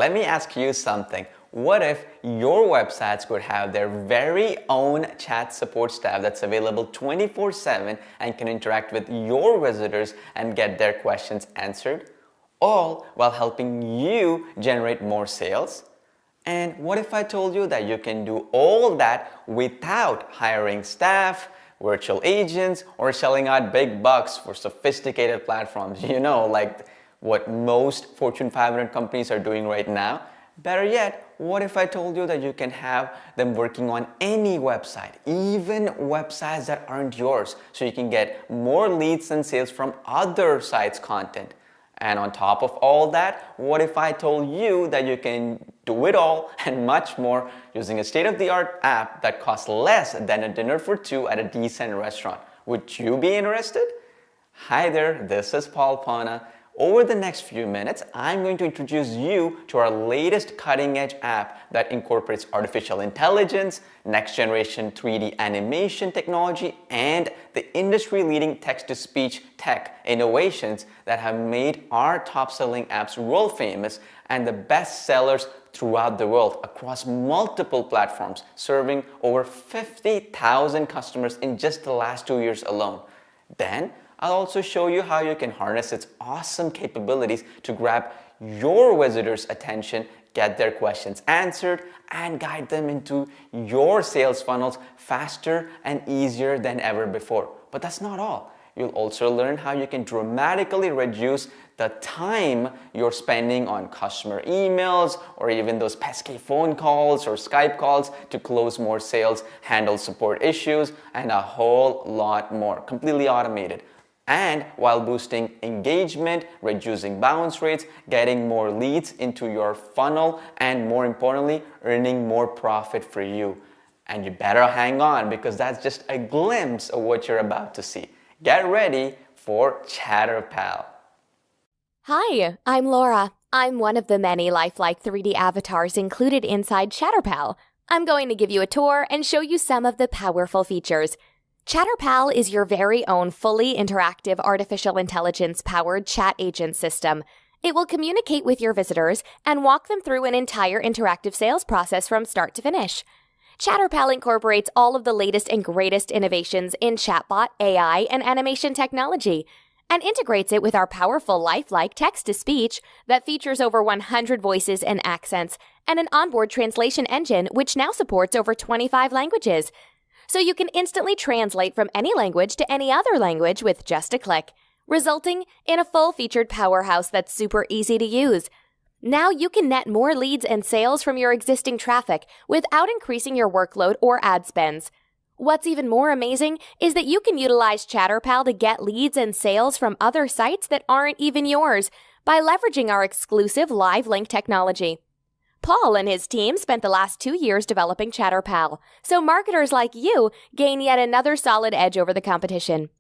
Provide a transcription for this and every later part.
let me ask you something. What if your websites could have their very own chat support staff that's available 24/7 and can interact with your visitors and get their questions answered, all while helping you generate more sales? And what if I told you that you can do all that without hiring staff, virtual agents, or shelling out big bucks for sophisticated platforms, like what most Fortune 500 companies are doing right now? Better yet, what if I told you that you can have them working on any website, even websites that aren't yours, so you can get more leads and sales from other sites' content? And on top of all that, what if I told you that you can do it all and much more using a state-of-the-art app that costs less than a dinner for two at a decent restaurant? Would you be interested? Hi there, this is Paul Pana. Over the next few minutes, I'm going to introduce you to our latest cutting-edge app that incorporates artificial intelligence, next-generation 3D animation technology, and the industry-leading text-to-speech tech innovations that have made our top-selling apps world famous and the best sellers throughout the world across multiple platforms, serving over 50,000 customers in just the last 2 years alone. Then, I'll also show you how you can harness its awesome capabilities to grab your visitors' attention, get their questions answered, and guide them into your sales funnels faster and easier than ever before. But that's not all. You'll also learn how you can dramatically reduce the time you're spending on customer emails or even those pesky phone calls or Skype calls to close more sales, handle support issues, and a whole lot more, completely automated. And while boosting engagement, reducing bounce rates, getting more leads into your funnel, and more importantly, earning more profit for you. And you better hang on because that's just a glimpse of what you're about to see. Get ready for Chatterpal. Hi, I'm Laura. I'm one of the many lifelike 3D avatars included inside Chatterpal. I'm going to give you a tour and show you some of the powerful features. Chatterpal is your very own fully interactive artificial intelligence-powered chat agent system. It will communicate with your visitors and walk them through an entire interactive sales process from start to finish. Chatterpal incorporates all of the latest and greatest innovations in chatbot, AI, and animation technology, and integrates it with our powerful lifelike text-to-speech that features over 100 voices and accents, and an onboard translation engine which now supports over 25 languages. So you can instantly translate from any language to any other language with just a click, resulting in a full-featured powerhouse that's super easy to use. Now you can net more leads and sales from your existing traffic without increasing your workload or ad spends. What's even more amazing is that you can utilize Chatterpal to get leads and sales from other sites that aren't even yours by leveraging our exclusive live link technology. Paul and his team spent the last 2 years developing Chatterpal, so marketers like you gain yet another solid edge over the competition.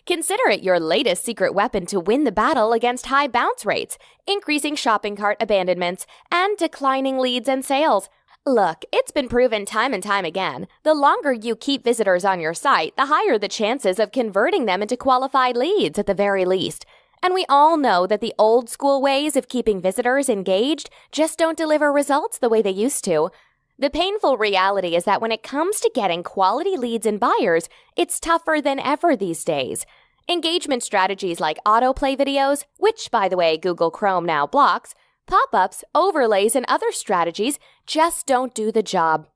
Consider it your latest secret weapon to win the battle against high bounce rates, increasing shopping cart abandonments, and declining leads and sales. Look, it's been proven time and time again. The longer you keep visitors on your site, the higher the chances of converting them into qualified leads at the very least. And we all know that the old school ways of keeping visitors engaged just don't deliver results the way they used to. The painful reality is that when it comes to getting quality leads and buyers, it's tougher than ever these days. Engagement strategies like autoplay videos, which, by the way, Google Chrome now blocks, pop-ups, overlays, and other strategies just don't do the job.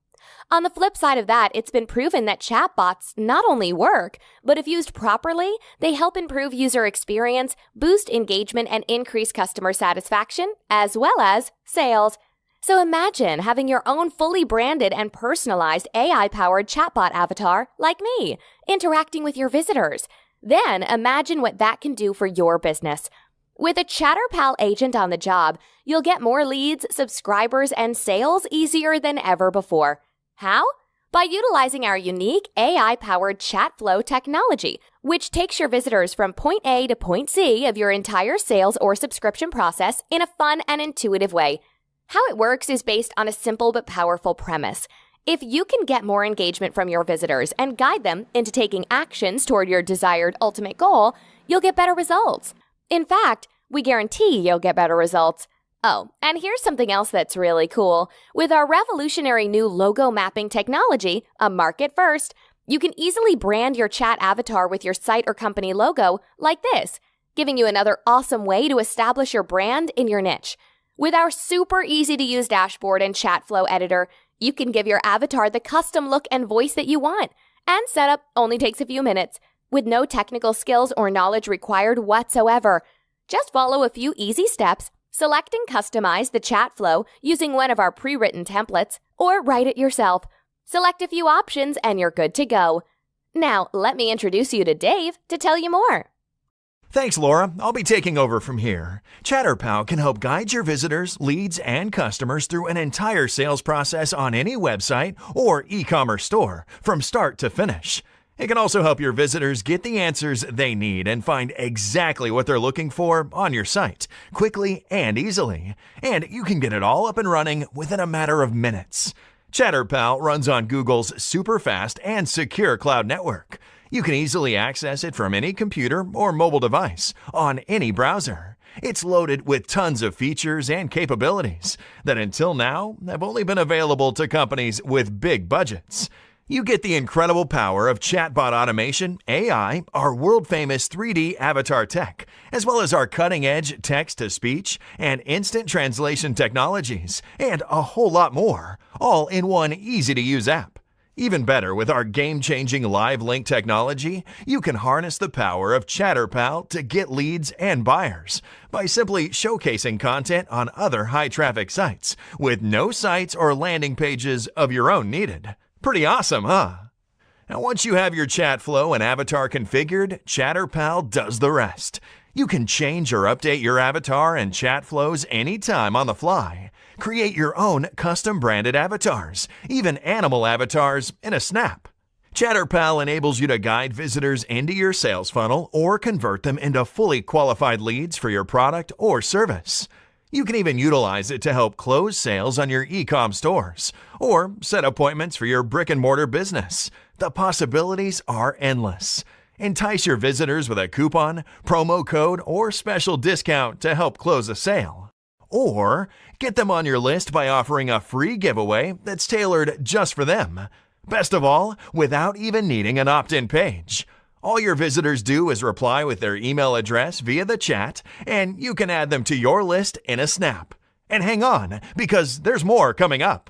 On the flip side of that, it's been proven that chatbots not only work, but if used properly, they help improve user experience, boost engagement, and increase customer satisfaction, as well as sales. So imagine having your own fully branded and personalized AI-powered chatbot avatar, like me, interacting with your visitors. Then imagine what that can do for your business. With a Chatterpal agent on the job, you'll get more leads, subscribers, and sales easier than ever before. How? By utilizing our unique AI-powered chat flow technology, which takes your visitors from point A to point C of your entire sales or subscription process in a fun and intuitive way. How it works is based on a simple but powerful premise. If you can get more engagement from your visitors and guide them into taking actions toward your desired ultimate goal, you'll get better results. In fact, we guarantee you'll get better results. Oh, and here's something else that's really cool. With our revolutionary new logo mapping technology, a market first, you can easily brand your chat avatar with your site or company logo like this, giving you another awesome way to establish your brand in your niche. With our super easy-to-use dashboard and chat flow editor, you can give your avatar the custom look and voice that you want. And setup only takes a few minutes, with no technical skills or knowledge required whatsoever. Just follow a few easy steps, select and customize the chat flow using one of our pre-written templates, or write it yourself. Select a few options and you're good to go. Now, let me introduce you to Dave to tell you more. Thanks, Laura. I'll be taking over from here. Chatterpal can help guide your visitors, leads, and customers through an entire sales process on any website or e-commerce store from start to finish. It can also help your visitors get the answers they need and find exactly what they're looking for on your site, quickly and easily. And you can get it all up and running within a matter of minutes. Chatterpal runs on Google's super fast and secure cloud network. You can easily access it from any computer or mobile device on any browser. It's loaded with tons of features and capabilities that until now have only been available to companies with big budgets. You get the incredible power of chatbot automation, AI, our world-famous 3D avatar tech, as well as our cutting-edge text-to-speech and instant translation technologies, and a whole lot more, all in one easy-to-use app. Even better, with our game-changing live link technology, you can harness the power of Chatterpal to get leads and buyers by simply showcasing content on other high-traffic sites with no sites or landing pages of your own needed. Pretty awesome, huh? Now, once you have your chat flow and avatar configured, Chatterpal does the rest. You can change or update your avatar and chat flows anytime on the fly. Create your own custom-branded avatars, even animal avatars, in a snap. Chatterpal enables you to guide visitors into your sales funnel or convert them into fully qualified leads for your product or service. You can even utilize it to help close sales on your e-com stores or set appointments for your brick-and-mortar business. The possibilities are endless. Entice your visitors with a coupon, promo code, or special discount to help close a sale. Or get them on your list by offering a free giveaway that's tailored just for them. Best of all, without even needing an opt-in page. All your visitors do is reply with their email address via the chat, and you can add them to your list in a snap. And hang on, because there's more coming up.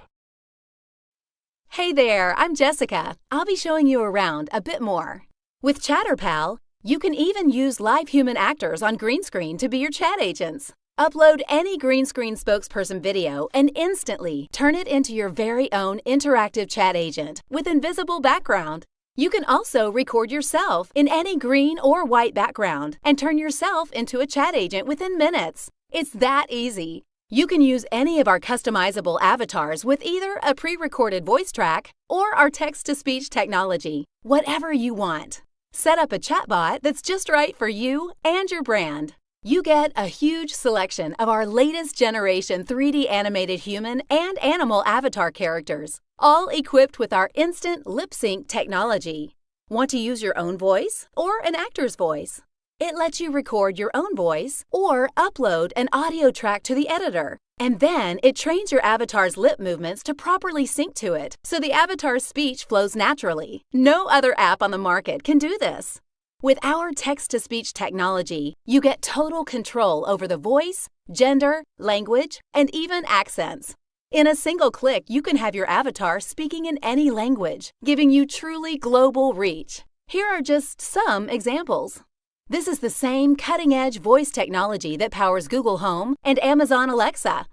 Hey there, I'm Jessica. I'll be showing you around a bit more. With Chatterpal, you can even use live human actors on green screen to be your chat agents. Upload any green screen spokesperson video and instantly turn it into your very own interactive chat agent with invisible background. You can also record yourself in any green or white background and turn yourself into a chat agent within minutes. It's that easy. You can use any of our customizable avatars with either a pre-recorded voice track or our text-to-speech technology, whatever you want. Set up a chatbot that's just right for you and your brand. You get a huge selection of our latest generation 3D animated human and animal avatar characters, all equipped with our instant lip sync technology. Want to use your own voice or an actor's voice? It lets you record your own voice or upload an audio track to the editor. And then it trains your avatar's lip movements to properly sync to it, so the avatar's speech flows naturally. No other app on the market can do this. With our text-to-speech technology, you get total control over the voice, gender, language, and even accents. In a single click, you can have your avatar speaking in any language, giving you truly global reach. Here are just some examples. This is the same cutting-edge voice technology that powers Google Home and Amazon Alexa.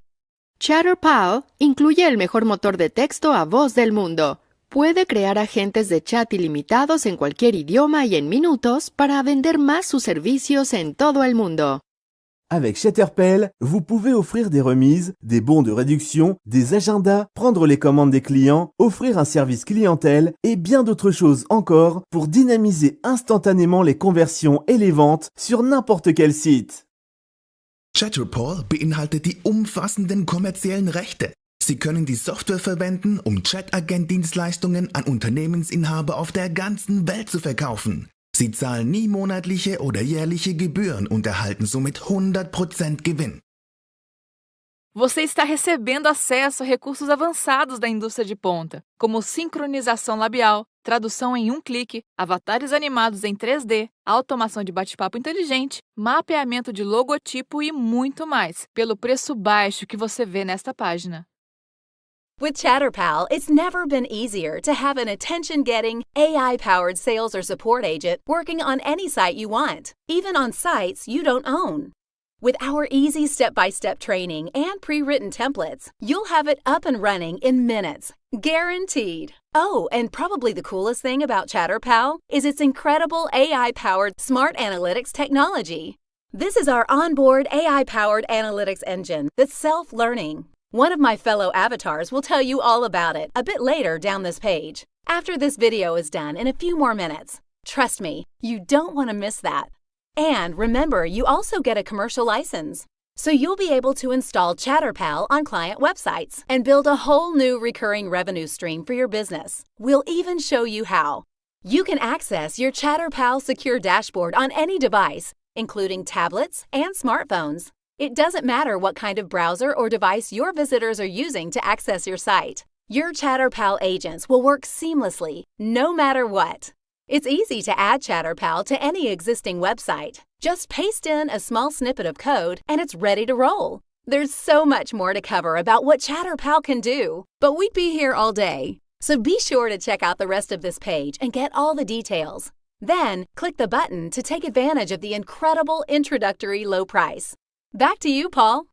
Chatterpal incluye el mejor motor de texto a voz del mundo. Puede crear agentes de chat ilimitados en cualquier idioma y en minutos para vender más sus servicios en todo el mundo. Avec Chatterpal, vous pouvez offrir des remises, des bons de réduction, des agendas, prendre les commandes des clients, offrir un service clientèle et bien d'autres choses encore pour dynamiser instantanément les conversions et les ventes sur n'importe quel site. Chatterpal beinhaltet die umfassenden kommerziellen Rechte. Sie können die Software verwenden, um Chat-Agent-Dienstleistungen an Unternehmensinhaber auf der ganzen Welt zu verkaufen. Sie zahlen nie monatliche oder jährliche Gebühren und erhalten somit 100% Gewinn. Você está recebendo acesso a recursos avançados da indústria de ponta, como sincronização labial, tradução em um clique, avatares animados em 3D, automação de bate-papo inteligente, mapeamento de logotipo e muito mais, pelo preço baixo que você vê nesta página. With Chatterpal, it's never been easier to have an attention-getting, AI-powered sales or support agent working on any site you want, even on sites you don't own. With our easy step-by-step training and pre-written templates, you'll have it up and running in minutes. Guaranteed. Oh, and probably the coolest thing about Chatterpal is its incredible AI-powered smart analytics technology. This is our onboard AI-powered analytics engine that's self-learning. One of my fellow avatars will tell you all about it a bit later down this page, after this video is done in a few more minutes. Trust me, you don't want to miss that. And remember, you also get a commercial license. So you'll be able to install Chatterpal on client websites and build a whole new recurring revenue stream for your business. We'll even show you how. You can access your Chatterpal secure dashboard on any device, including tablets and smartphones. It doesn't matter what kind of browser or device your visitors are using to access your site. Your Chatterpal agents will work seamlessly, no matter what. It's easy to add Chatterpal to any existing website. Just paste in a small snippet of code and it's ready to roll. There's so much more to cover about what Chatterpal can do, but we'd be here all day. So be sure to check out the rest of this page and get all the details. Then, click the button to take advantage of the incredible introductory low price. Back to you, Paul.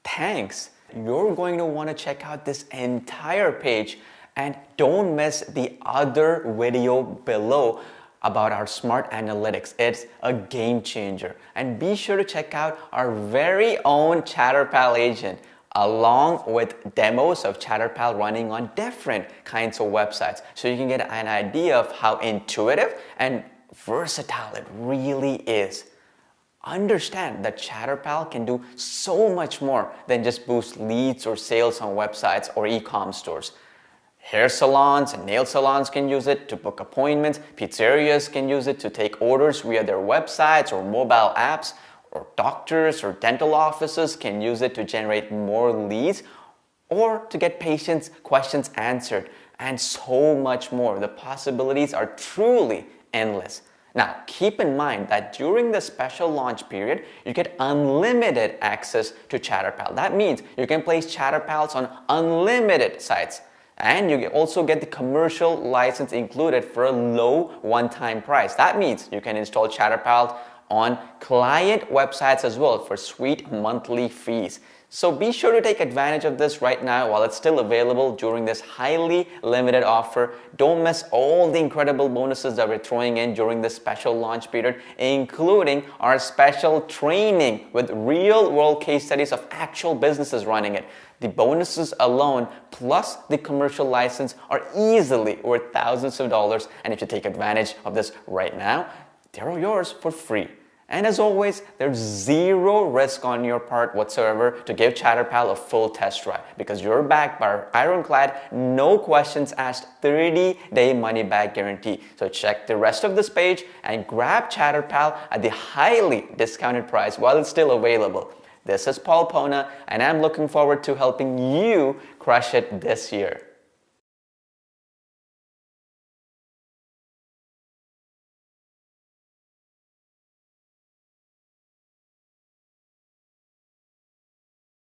Thanks. You're going to want to check out this entire page and don't miss the other video below about our smart analytics. It's a game changer. And be sure to check out our very own Chatterpal agent along with demos of Chatterpal running on different kinds of websites. So you can get an idea of how intuitive and versatile it really is. Understand that Chatterpal can do so much more than just boost leads or sales on websites or e-com stores. Hair salons and nail salons can use it to book appointments. Pizzerias can use it to take orders via their websites or mobile apps. Or doctors or dental offices can use it to generate more leads or to get patients' questions answered, and so much more. The possibilities are truly endless. Now, keep in mind that during the special launch period, you get unlimited access to Chatterpal. That means you can place Chatterpals on unlimited sites. And you also get the commercial license included for a low one-time price. That means you can install Chatterpal on client websites as well for sweet monthly fees. So be sure to take advantage of this right now while it's still available during this highly limited offer. Don't miss all the incredible bonuses that we're throwing in during this special launch period, including our special training with real-world case studies of actual businesses running it. The bonuses alone, plus the commercial license, are easily worth thousands of dollars. And if you take advantage of this right now, they're all yours for free. And as always, there's zero risk on your part whatsoever to give Chatterpal a full test drive because you're backed by our ironclad, no questions asked 30-day money-back guarantee. So check the rest of this page and grab Chatterpal at the highly discounted price while it's still available. This is Paul Pona, and I'm looking forward to helping you crush it this year.